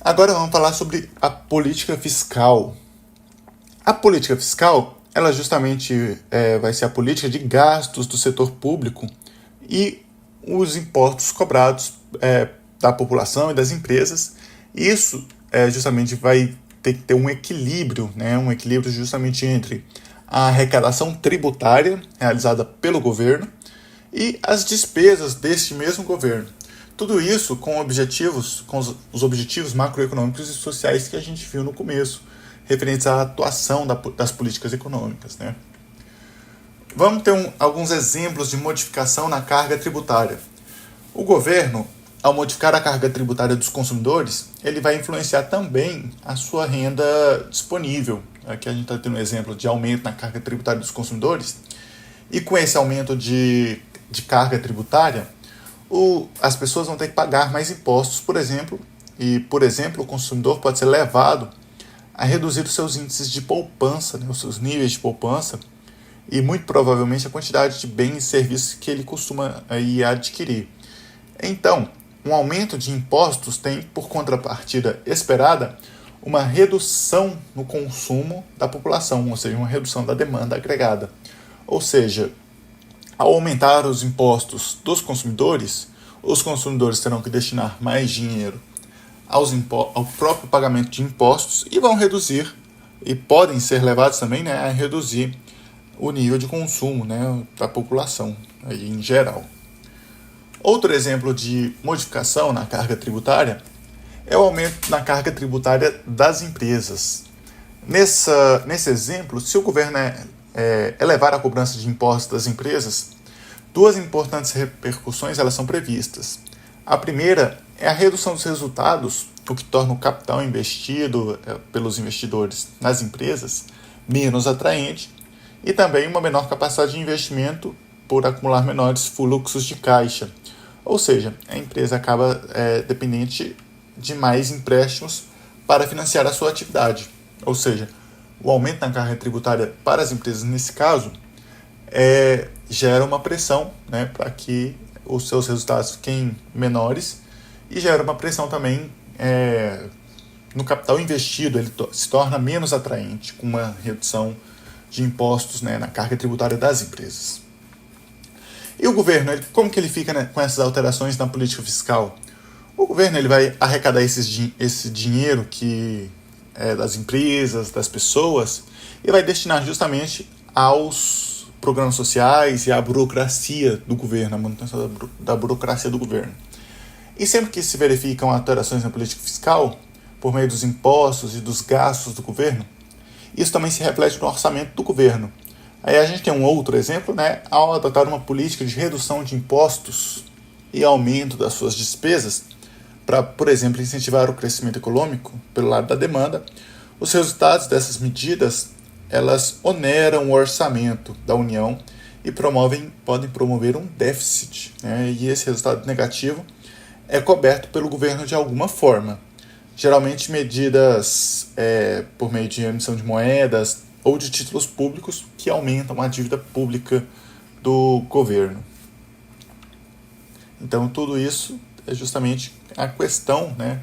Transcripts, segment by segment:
Agora vamos falar sobre a política fiscal. A política fiscal, ela justamente vai ser a política de gastos do setor público e os impostos cobrados da população e das empresas. Isso justamente vai ter que ter um equilíbrio, né? Um equilíbrio justamente entre a arrecadação tributária realizada pelo governo e as despesas deste mesmo governo. Tudo isso com os objetivos macroeconômicos e sociais que a gente viu no começo, referentes à atuação das políticas econômicas, né? Vamos ter alguns exemplos de modificação na carga tributária. O governo, ao modificar a carga tributária dos consumidores, ele vai influenciar também a sua renda disponível. Aqui a gente está tendo um exemplo de aumento na carga tributária dos consumidores. E com esse aumento de carga tributária, as pessoas vão ter que pagar mais impostos, por exemplo, o consumidor pode ser levado a reduzir os seus índices de poupança, né, os seus níveis de poupança, e muito provavelmente a quantidade de bens e serviços que ele costuma adquirir. Então, um aumento de impostos tem, por contrapartida esperada, uma redução no consumo da população, ou seja, uma redução da demanda agregada. Ou seja, ao aumentar os impostos dos consumidores, os consumidores terão que destinar mais dinheiro ao próprio pagamento de impostos e vão reduzir, e podem ser levados também, né, a reduzir o nível de consumo, né, da população aí em geral. Outro exemplo de modificação na carga tributária é o aumento na carga tributária das empresas. Nesse exemplo, se o governo elevar a cobrança de impostos das empresas, duas importantes repercussões elas são previstas. A primeira é a redução dos resultados, o que torna o capital investido pelos investidores nas empresas menos atraente, e também uma menor capacidade de investimento por acumular menores fluxos de caixa. Ou seja, a empresa acaba dependente de mais empréstimos para financiar a sua atividade. Ou seja, o aumento na carga tributária para as empresas, nesse caso, gera uma pressão, né, para que os seus resultados fiquem menores e gera uma pressão também no capital investido, ele se torna menos atraente com uma redução de impostos, né, na carga tributária das empresas. E o governo, como que ele fica, né, com essas alterações na política fiscal? O governo ele vai arrecadar esse dinheiro que das empresas, das pessoas, e vai destinar justamente aos programas sociais e à burocracia do governo, a manutenção da burocracia do governo. E sempre que se verificam alterações na política fiscal, por meio dos impostos e dos gastos do governo, isso também se reflete no orçamento do governo. Aí a gente tem um outro exemplo, né, ao adotar uma política de redução de impostos e aumento das suas despesas, para, por exemplo, incentivar o crescimento econômico pelo lado da demanda, os resultados dessas medidas elas oneram o orçamento da União e podem promover um déficit, né? E esse resultado negativo é coberto pelo governo de alguma forma. Geralmente medidas por meio de emissão de moedas ou de títulos públicos que aumentam a dívida pública do governo. Então tudo isso é justamente a questão, né,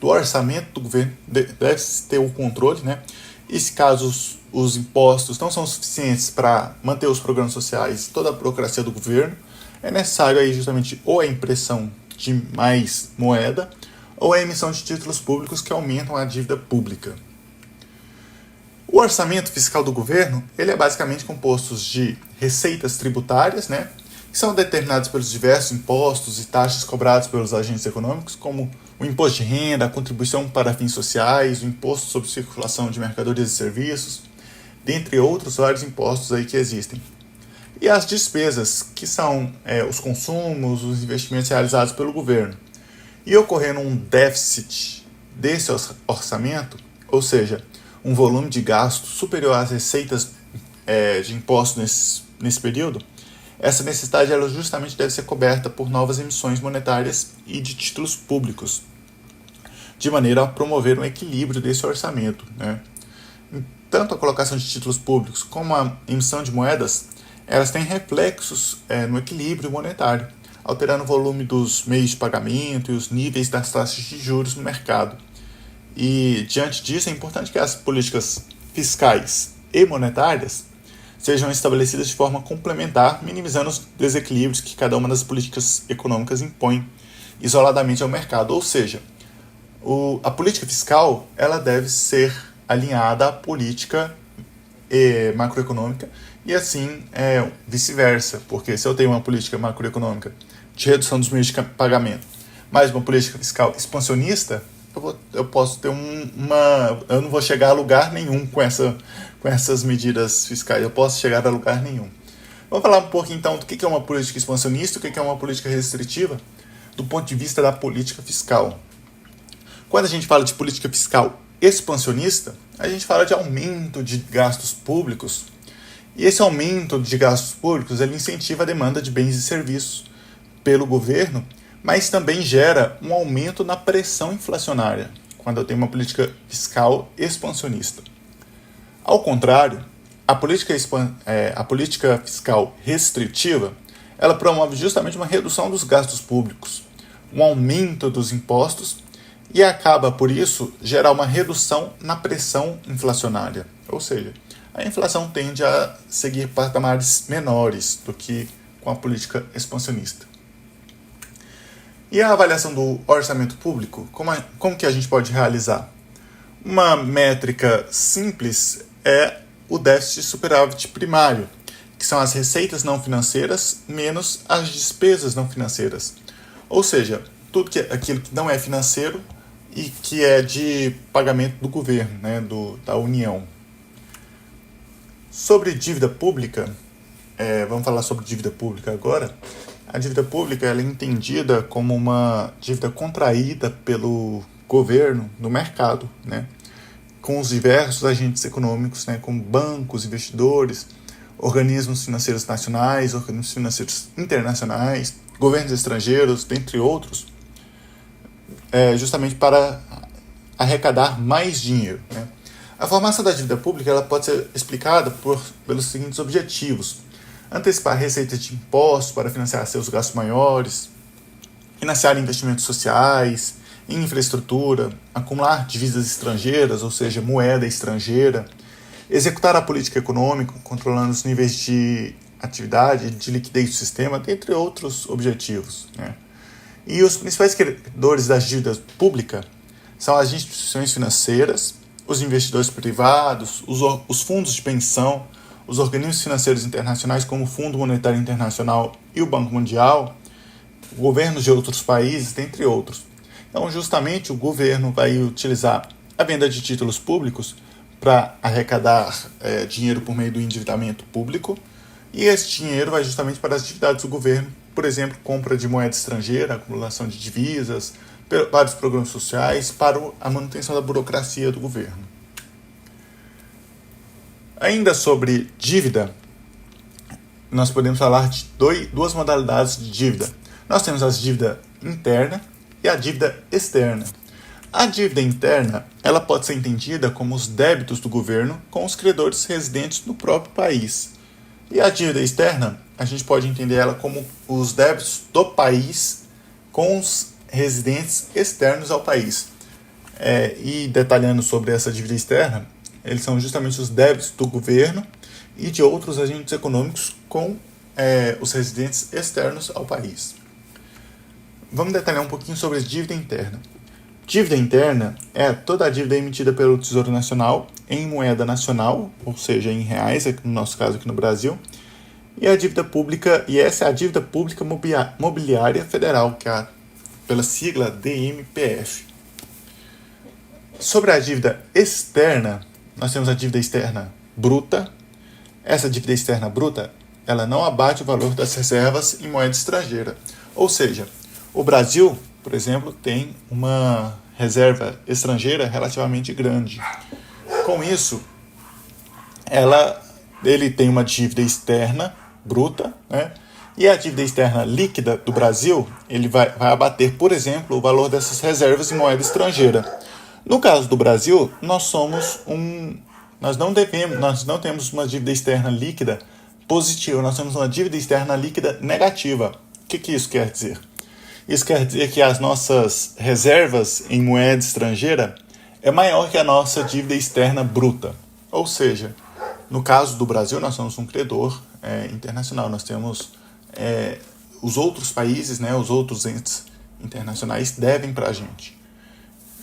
do orçamento do governo, deve ter o controle, né? E se caso os impostos não são suficientes para manter os programas sociais, toda a burocracia do governo, é necessário aí justamente ou a impressão de mais moeda ou a emissão de títulos públicos que aumentam a dívida pública. O orçamento fiscal do governo ele é basicamente composto de receitas tributárias, né, que são determinadas pelos diversos impostos e taxas cobrados pelos agentes econômicos, como o imposto de renda, a contribuição para fins sociais, o imposto sobre circulação de mercadorias e serviços, dentre outros vários impostos aí que existem. E as despesas, que são os consumos, os investimentos realizados pelo governo. E ocorrendo um déficit desse orçamento, ou seja, um volume de gasto superior às receitas de impostos nesse período, essa necessidade ela justamente deve ser coberta por novas emissões monetárias e de títulos públicos, de maneira a promover um equilíbrio desse orçamento, né? Tanto a colocação de títulos públicos como a emissão de moedas, elas têm reflexos no equilíbrio monetário, alterando o volume dos meios de pagamento e os níveis das taxas de juros no mercado. E, diante disso, é importante que as políticas fiscais e monetárias sejam estabelecidas de forma complementar, minimizando os desequilíbrios que cada uma das políticas econômicas impõe isoladamente ao mercado. Ou seja, a política fiscal ela deve ser alinhada à política macroeconômica e assim vice-versa, porque se eu tenho uma política macroeconômica de redução dos meios de pagamento, mais uma política fiscal expansionista, eu posso ter eu não vou chegar a lugar nenhum com essas medidas fiscais, eu posso chegar a lugar nenhum. Vamos falar um pouco então do que é uma política expansionista, o que é uma política restritiva, do ponto de vista da política fiscal. Quando a gente fala de política fiscal expansionista, a gente fala de aumento de gastos públicos, e esse aumento de gastos públicos ele incentiva a demanda de bens e serviços pelo governo, mas também gera um aumento na pressão inflacionária, quando eu tenho uma política fiscal expansionista. Ao contrário, a política fiscal restritiva, ela promove justamente uma redução dos gastos públicos, um aumento dos impostos e acaba, por isso, gerar uma redução na pressão inflacionária. Ou seja, a inflação tende a seguir patamares menores do que com a política expansionista. E a avaliação do orçamento público, como que a gente pode realizar? Uma métrica simples é o déficit superávit primário, que são as receitas não financeiras menos as despesas não financeiras. Ou seja, aquilo que não é financeiro e que é de pagamento do governo, né, da União. Sobre dívida pública, vamos falar sobre dívida pública agora. A dívida pública ela é entendida como uma dívida contraída pelo governo no mercado, né, com os diversos agentes econômicos, né, como bancos, investidores, organismos financeiros nacionais, organismos financeiros internacionais, governos estrangeiros, dentre outros, justamente para arrecadar mais dinheiro, né. A formação da dívida pública ela pode ser explicada pelos seguintes objetivos: antecipar receitas de impostos para financiar seus gastos maiores, financiar investimentos sociais, em infraestrutura, acumular divisas estrangeiras, ou seja, moeda estrangeira, executar a política econômica, controlando os níveis de atividade e de liquidez do sistema, dentre outros objetivos, né? E os principais credores das dívidas públicas são as instituições financeiras, os investidores privados, os fundos de pensão, os organismos financeiros internacionais como o Fundo Monetário Internacional e o Banco Mundial, governos de outros países, dentre outros. Então, justamente, o governo vai utilizar a venda de títulos públicos para arrecadar dinheiro por meio do endividamento público, e esse dinheiro vai justamente para as atividades do governo, por exemplo, compra de moeda estrangeira, acumulação de divisas, vários programas sociais, para a manutenção da burocracia do governo. Ainda sobre dívida, nós podemos falar de duas modalidades de dívida. Nós temos a dívida interna e a dívida externa. A dívida interna ela pode ser entendida como os débitos do governo com os credores residentes no próprio país. E a dívida externa, a gente pode entender ela como os débitos do país com os residentes externos ao país. E detalhando sobre essa dívida externa, eles são justamente os débitos do governo e de outros agentes econômicos com os residentes externos ao país. Vamos detalhar um pouquinho sobre a dívida interna. Dívida interna é toda a dívida emitida pelo Tesouro Nacional em moeda nacional, ou seja, em reais, no nosso caso aqui no Brasil, e a dívida pública, e essa é a dívida pública mobiliária federal, que é pela sigla DMPF. Sobre a dívida externa, nós temos a dívida externa bruta. Essa dívida externa bruta, ela não abate o valor das reservas em moeda estrangeira. Ou seja, o Brasil, por exemplo, tem uma reserva estrangeira relativamente grande. Com isso, ele tem uma dívida externa bruta, né? E a dívida externa líquida do Brasil, ele vai abater, por exemplo, o valor dessas reservas em moeda estrangeira. No caso do Brasil, nós não temos uma dívida externa líquida positiva, nós temos uma dívida externa líquida negativa. O que isso quer dizer? Isso quer dizer que as nossas reservas em moeda estrangeira, é maior que a nossa dívida externa bruta. Ou seja, no caso do Brasil, nós somos um credor internacional. Nós temos os outros países, né, os outros entes internacionais devem para a gente.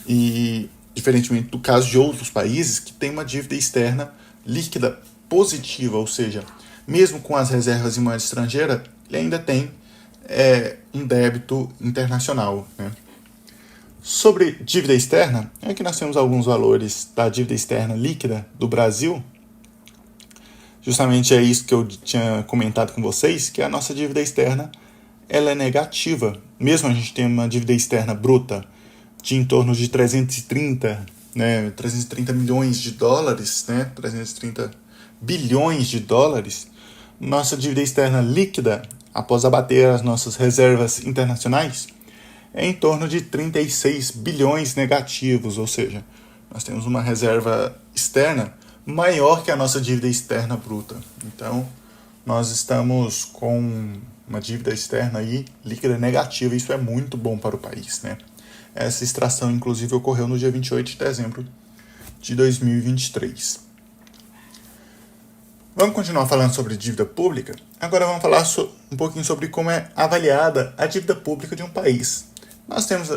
E, diferentemente do caso de outros países que têm uma dívida externa líquida positiva, ou seja, mesmo com as reservas em moeda estrangeira, ele ainda tem um débito internacional, né? Sobre dívida externa, aqui nós temos alguns valores da dívida externa líquida do Brasil. Justamente é isso que eu tinha comentado com vocês, que a nossa dívida externa ela é negativa. Mesmo a gente tendo uma dívida externa bruta de em torno de 330 milhões de dólares, né, 330 bilhões de dólares, nossa dívida externa líquida, após abater as nossas reservas internacionais, é em torno de 36 bilhões negativos, ou seja, nós temos uma reserva externa maior que a nossa dívida externa bruta. Então, nós estamos com uma dívida externa aí, líquida negativa, e isso é muito bom para o país, né? Essa extração, inclusive, ocorreu no dia 28 de dezembro de 2023. Vamos continuar falando sobre dívida pública? Agora vamos falar um pouquinho sobre como é avaliada a dívida pública de um país.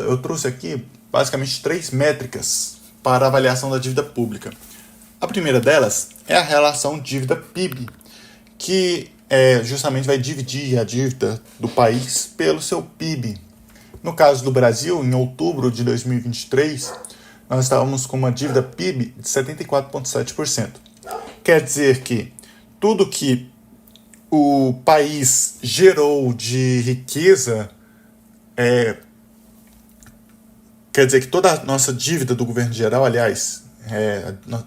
Eu trouxe aqui basicamente 3 métricas para a avaliação da dívida pública. A primeira delas é a relação dívida-PIB, que justamente vai dividir a dívida do país pelo seu PIB. No caso do Brasil, em outubro de 2023, nós estávamos com uma dívida PIB de 74,7%. Quer dizer que tudo que o país gerou de riqueza, quer dizer que toda a nossa dívida do governo geral, aliás,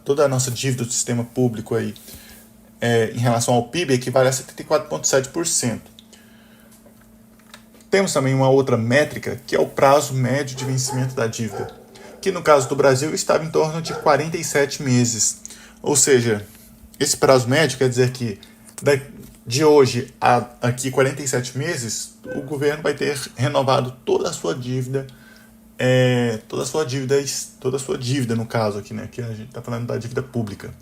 toda a nossa dívida do sistema público aí, em relação ao PIB equivale a 74,7%. Temos também uma outra métrica, que é o prazo médio de vencimento da dívida, que no caso do Brasil estava em torno de 47 meses. Ou seja, esse prazo médio quer dizer que de hoje a aqui 47 meses, o governo vai ter renovado toda a sua dívida, toda a sua dívida no caso aqui, né? Que a gente está falando da dívida pública.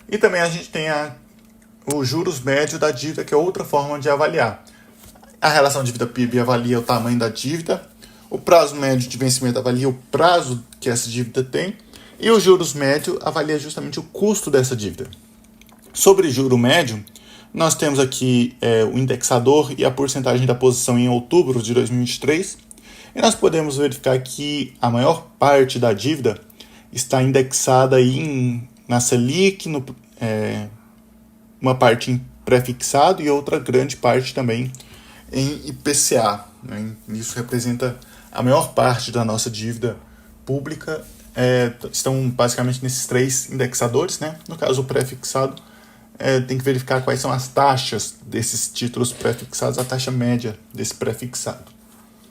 E também a gente tem os juros médios da dívida, que é outra forma de avaliar. A relação dívida-PIB avalia o tamanho da dívida, o prazo médio de vencimento avalia o prazo que essa dívida tem, e os juros médio avalia justamente o custo dessa dívida. Sobre juro médio, nós temos aqui o indexador e a porcentagem da posição em outubro de 2023, e nós podemos verificar que a maior parte da dívida está indexada aí na Selic, uma parte em pré-fixado e outra grande parte também em IPCA. Né? Isso representa a maior parte da nossa dívida pública. Estão basicamente nesses 3 indexadores, né? No caso, o pré-fixado, tem que verificar quais são as taxas desses títulos pré-fixados, a taxa média desse pré-fixado.